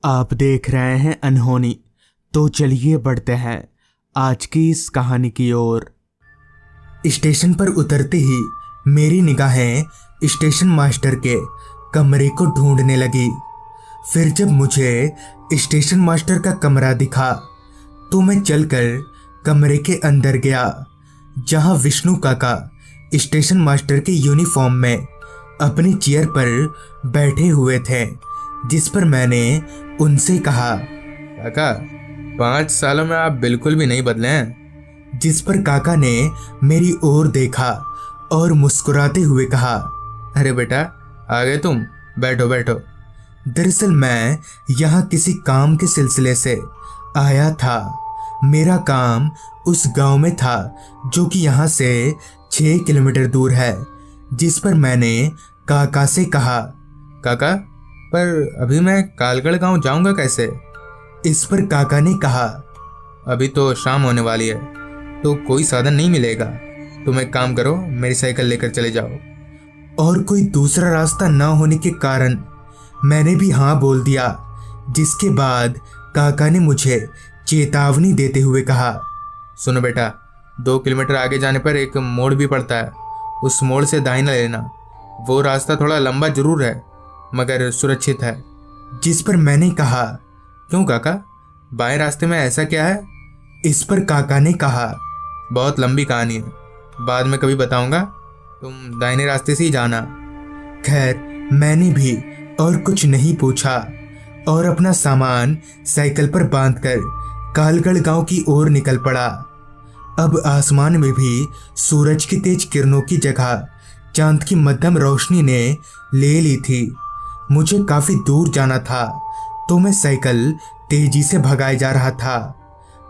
आप देख रहे हैं अनहोनी। तो चलिए बढ़ते हैं आज की इस कहानी की ओर। स्टेशन पर उतरते ही मेरी निगाहें स्टेशन मास्टर के कमरे को ढूंढने लगी। फिर जब मुझे स्टेशन मास्टर का कमरा दिखा तो मैं चलकर कमरे के अंदर गया, जहां विष्णु काका स्टेशन मास्टर के यूनिफॉर्म में अपनी चेयर पर बैठे हुए थे, जिस पर मैंने उनसे कहा, काका 5 सालों में आप बिल्कुल भी नहीं बदले हैं। जिस पर काका ने मेरी ओर देखा और मुस्कुराते हुए कहा, अरे बेटा आ गए तुम, बैठो बैठो। दरअसल मैं यहाँ किसी काम के सिलसिले से आया था। मेरा काम उस गांव में था जो कि यहाँ से 6 किलोमीटर दूर है, जिस पर मैंने काका से कहा, काका पर अभी मैं कालगढ़ गांव जाऊंगा कैसे? इस पर काका ने कहा, अभी तो शाम होने वाली है तो कोई साधन नहीं मिलेगा। तुम एक काम करो, मेरी साइकिल लेकर चले जाओ। और कोई दूसरा रास्ता ना होने के कारण मैंने भी हाँ बोल दिया, जिसके बाद काका ने मुझे चेतावनी देते हुए कहा, सुनो बेटा, 2 किलोमीटर आगे जाने पर एक मोड़ भी पड़ता है, उस मोड़ से दाहिना लेना। वो रास्ता थोड़ा लंबा जरूर है मगर सुरक्षित है। जिस पर मैंने कहा, क्यों काका, बाएं रास्ते में ऐसा क्या है? इस पर काका ने कहा, बहुत लंबी कहानी है, बाद में कभी बताऊंगा, तुम दाहिने रास्ते से ही जाना। खैर मैंने भी और कुछ नहीं पूछा और अपना सामान साइकिल पर बांधकर कालगढ़ गांव की ओर निकल पड़ा। अब आसमान में भी सूरज की तेज किरणों की जगह चांद की मध्यम रोशनी ने ले ली थी। मुझे काफी दूर जाना था तो मैं साइकिल तेजी से भगाए जा रहा था।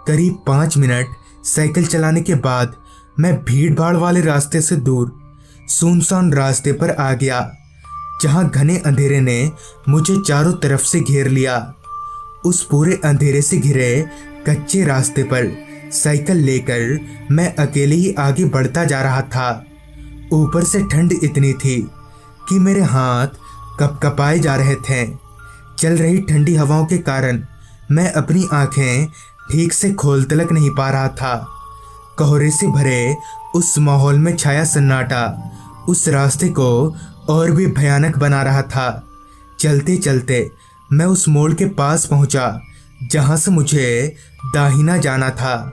करीब 5 मिनट साइकिल चलाने के बाद मैं भीड़ भाड़ वाले रास्ते से दूर सुनसान रास्ते पर आ गया, जहां घने अंधेरे ने मुझे चारों तरफ से घेर लिया। उस पूरे अंधेरे से घिरे कच्चे रास्ते पर साइकिल लेकर मैं अकेले ही आगे बढ़ता जा रहा था। ऊपर से ठंड इतनी थी कि मेरे हाथ कपकपाए जा रहे थे। चल रही ठंडी हवाओं के कारण मैं अपनी आंखें ठीक से खोल तलक नहीं पा रहा था। कोहरे से भरे उस माहौल में छाया सन्नाटा उस रास्ते को और भी भयानक बना रहा था। चलते चलते मैं उस मोड़ के पास पहुंचा जहां से मुझे दाहिना जाना था।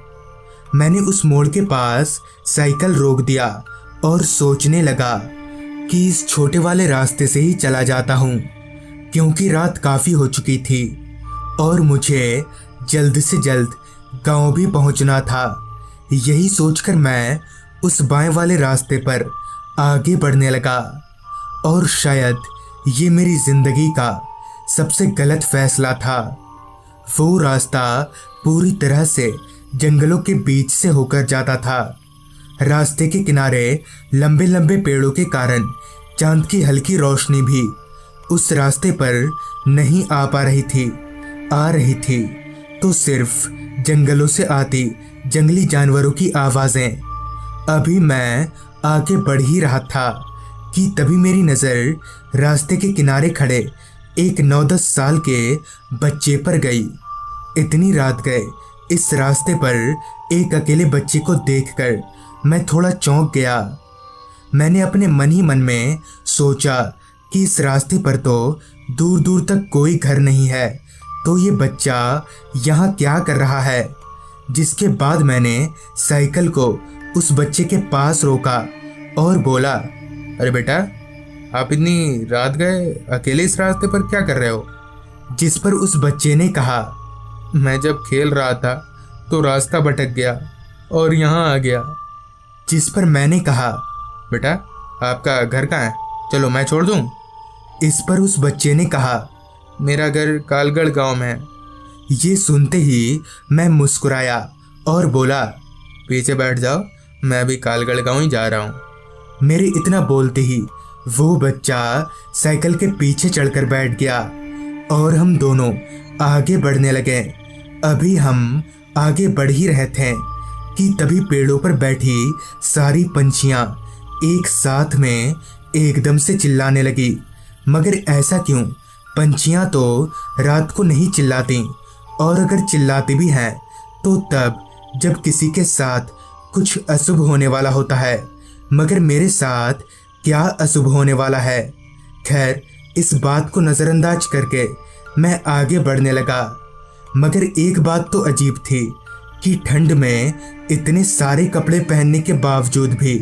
मैंने उस मोड़ के पास साइकिल रोक दिया और सोचने लगा कि इस छोटे वाले रास्ते से ही चला जाता हूँ, क्योंकि रात काफ़ी हो चुकी थी और मुझे जल्द से जल्द गांव भी पहुँचना था। यही सोचकर मैं उस बाएं वाले रास्ते पर आगे बढ़ने लगा और शायद ये मेरी ज़िंदगी का सबसे गलत फैसला था। वो रास्ता पूरी तरह से जंगलों के बीच से होकर जाता था। रास्ते के किनारे लंबे लंबे पेड़ों के कारण चांद की हल्की रोशनी भी उस रास्ते पर नहीं आ पा रही थी। आ रही थी तो सिर्फ जंगलों से आती जंगली जानवरों की आवाज़ें। अभी मैं आगे बढ़ ही रहा था कि तभी मेरी नज़र रास्ते के किनारे खड़े एक 9-10 साल के बच्चे पर गई। इतनी रात गए इस रास्ते पर एक अकेले बच्चे को देखकर मैं थोड़ा चौंक गया। मैंने अपने मन ही मन में सोचा कि इस रास्ते पर तो दूर दूर तक कोई घर नहीं है, तो ये बच्चा यहाँ क्या कर रहा है। जिसके बाद मैंने साइकिल को उस बच्चे के पास रोका और बोला, अरे बेटा, आप इतनी रात गए अकेले इस रास्ते पर क्या कर रहे हो? जिस पर उस बच्चे ने कहा, मैं जब खेल रहा था तो रास्ता भटक गया और यहाँ आ गया। जिस पर मैंने कहा, बेटा आपका घर कहाँ है, चलो मैं छोड़ दूँ। इस पर उस बच्चे ने कहा, मेरा घर कालगढ़ गांव में है। ये सुनते ही मैं मुस्कुराया और बोला, पीछे बैठ जाओ, मैं भी कालगढ़ गांव ही जा रहा हूँ। मेरे इतना बोलते ही वो बच्चा साइकिल के पीछे चढ़कर बैठ गया और हम दोनों आगे बढ़ने लगे। अभी हम आगे बढ़ ही रहे थे कि तभी पेड़ों पर बैठी सारी पंछियां एक साथ में एकदम से चिल्लाने लगी। मगर ऐसा क्यों पंछियाँ तो रात को नहीं चिल्लाती, और अगर चिल्लाती भी हैं तो तब जब किसी के साथ कुछ अशुभ होने वाला होता है। मगर मेरे साथ क्या अशुभ होने वाला है? खैर, इस बात को नज़रअंदाज करके मैं आगे बढ़ने लगा। मगर एक बात तो अजीब थी कि ठंड में इतने सारे कपड़े पहनने के बावजूद भी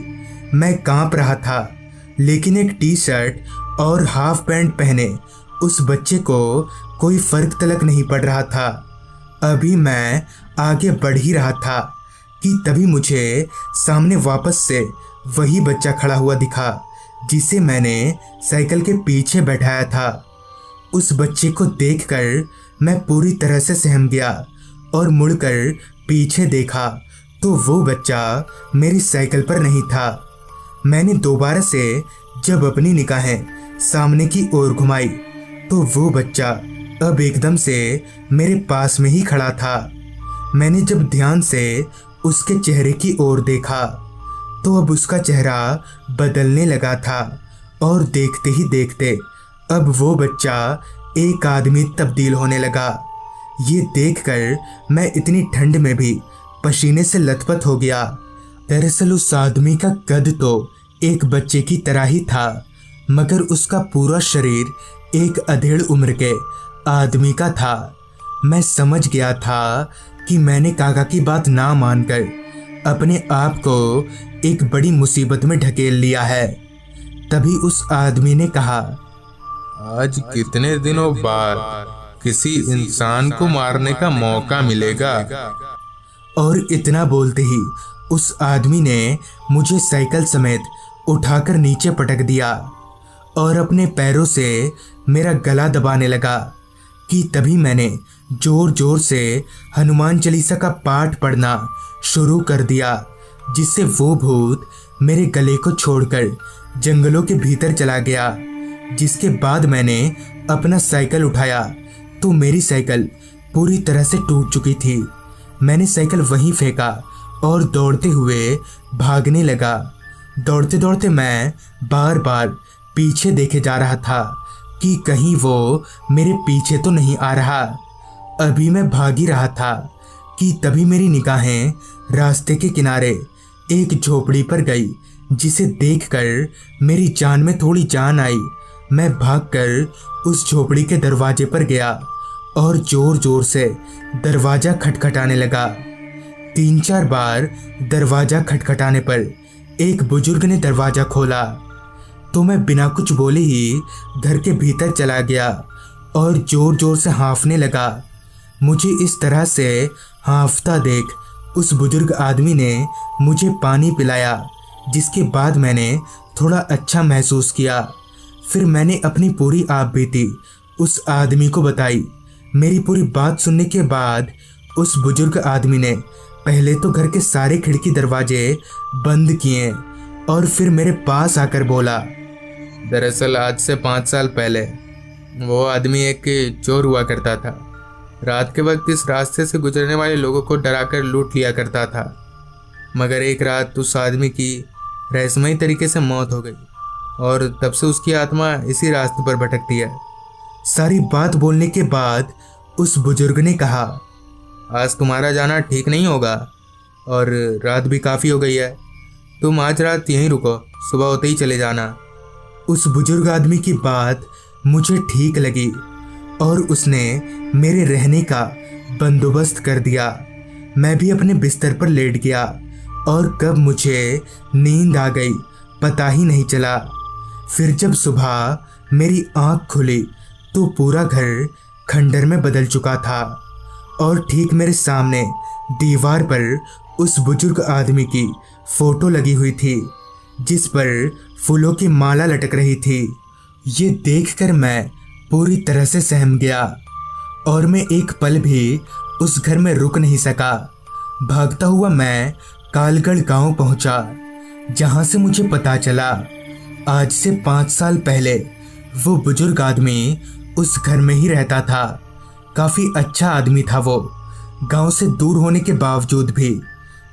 मैं कांप रहा था। लेकिन एक टी शर्ट और हाफ पैंट पहने उस बच्चे को कोई फर्क तलक नहीं पड़ रहा था। अभी मैं आगे बढ़ ही रहा था कि तभी मुझे सामने वापस से वही बच्चा खड़ा हुआ दिखा जिसे मैंने साइकिल के पीछे बैठाया था। उस बच्चे को देखकर मैं पूरी तरह से सहम गया और मुड़कर पीछे देखा तो वो बच्चा मेरी साइकिल पर नहीं था। मैंने दोबारा से जब अपनी निगाहें सामने की ओर घुमाई तो वो बच्चा अब एकदम से मेरे पास में ही खड़ा था। मैंने जब ध्यान से उसके चेहरे की ओर देखा तो अब उसका चेहरा बदलने लगा था और देखते ही देखते अब वो बच्चा एक आदमी तब्दील होने लगा। ये देखकर मैं इतनी ठंड में भी पसीने से लथपथ हो गया। दरअसल उस आदमी का कद तो एक बच्चे की तरह ही था, मगर उसका पूरा शरीर एक अधेड़ उम्र के आदमी का था। मैं समझ गया था कि मैंने काका की बात ना मानकर अपने आप को एक बड़ी मुसीबत में ढकेल लिया है। तभी उस आदमी ने कहा, आज कितने दिनों बाद किसी इंसान को मारने का मौका मिलेगा। और इतना बोलते ही उस आदमी ने मुझे साइकिल समेत उठाकर नीचे पटक दिया और अपने पैरों से मेरा गला दबाने लगा कि तभी मैंने जोर जोर से हनुमान चालीसा का पाठ पढ़ना शुरू कर दिया, जिससे वो भूत मेरे गले को छोड़कर जंगलों के भीतर चला गया। जिसके बाद मैंने अपना साइकिल उठाया तो मेरी साइकिल पूरी तरह से टूट चुकी थी। मैंने साइकिल वहीं फेंका और दौड़ते हुए भागने लगा। दौड़ते दौड़ते मैं बार बार पीछे देखे जा रहा था कि कहीं वो मेरे पीछे तो नहीं आ रहा। अभी मैं भाग ही रहा था कि तभी मेरी निगाहें रास्ते के किनारे एक झोपड़ी पर गई, जिसे देखकर मेरी जान में थोड़ी जान आई। मैं भागकर उस झोपड़ी के दरवाजे पर गया और जोर जोर से दरवाज़ा खटखटाने लगा। 3-4 बार दरवाज़ा खटखटाने पर एक बुजुर्ग ने दरवाज़ा खोला तो मैं बिना कुछ बोले ही घर के भीतर चला गया और जोर जोर से हाँफने लगा। मुझे इस तरह से हाँफता देख उस बुजुर्ग आदमी ने मुझे पानी पिलाया, जिसके बाद मैंने थोड़ा अच्छा महसूस किया। फिर मैंने अपनी पूरी आपबीती उस आदमी को बताई। मेरी पूरी बात सुनने के बाद उस बुजुर्ग आदमी ने पहले तो घर के सारे खिड़की दरवाजे बंद किए और फिर मेरे पास आकर बोला, दरअसल आज से 5 साल पहले वो आदमी एक चोर हुआ करता था। रात के वक्त इस रास्ते से गुजरने वाले लोगों को डराकर लूट लिया करता था। मगर एक रात उस आदमी की रहस्यमयी तरीके से मौत हो गई और तब से उसकी आत्मा इसी रास्ते पर भटकती है। सारी बात बोलने के बाद उस बुजुर्ग ने कहा, आज तुम्हारा जाना ठीक नहीं होगा और रात भी काफ़ी हो गई है। तुम आज रात यहीं रुको, सुबह होते ही चले जाना। उस बुजुर्ग आदमी की बात मुझे ठीक लगी और उसने मेरे रहने का बंदोबस्त कर दिया। मैं भी अपने बिस्तर पर लेट गया और कब मुझे नींद आ गई पता ही नहीं चला। फिर जब सुबह मेरी आँख खुली तो पूरा घर खंडर में बदल चुका था और ठीक मेरे सामने दीवार पर उस बुजुर्ग आदमी की फोटो लगी हुई थी, जिस पर फूलों की माला लटक रही थी। ये देखकर मैं पूरी तरह से सहम गया और मैं एक पल भी उस घर में रुक नहीं सका। भागता हुआ मैं कालगढ़ गांव पहुंचा, जहां से मुझे पता चला आज से 5 साल पहले वो बुजुर्ग आदमी उस घर में ही रहता था। काफ़ी अच्छा आदमी था वो। गांव से दूर होने के बावजूद भी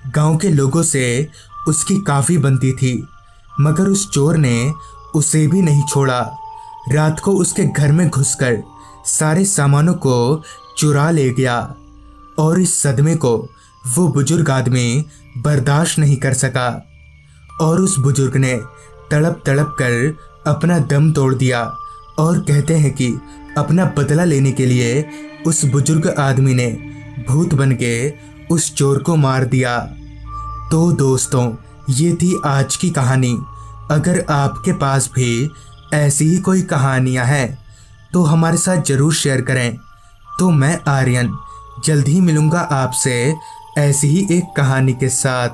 गांव के लोगों से उसकी काफ़ी बनती थी, मगर उस चोर ने उसे भी नहीं छोड़ा। रात को उसके घर में घुसकर सारे सामानों को चुरा ले गया और इस सदमे को वो बुजुर्ग आदमी बर्दाश्त नहीं कर सका और उस बुजुर्ग ने तड़प तड़प कर अपना दम तोड़ दिया और कहते हैं कि अपना बदला लेने के लिए उस बुजुर्ग आदमी ने भूत बन के उस चोर को मार दिया। तो दोस्तों, ये थी आज की कहानी। अगर आपके पास भी ऐसी ही कोई कहानियां हैं तो हमारे साथ ज़रूर शेयर करें। तो मैं आर्यन जल्द ही मिलूँगा आपसे ऐसी ही एक कहानी के साथ।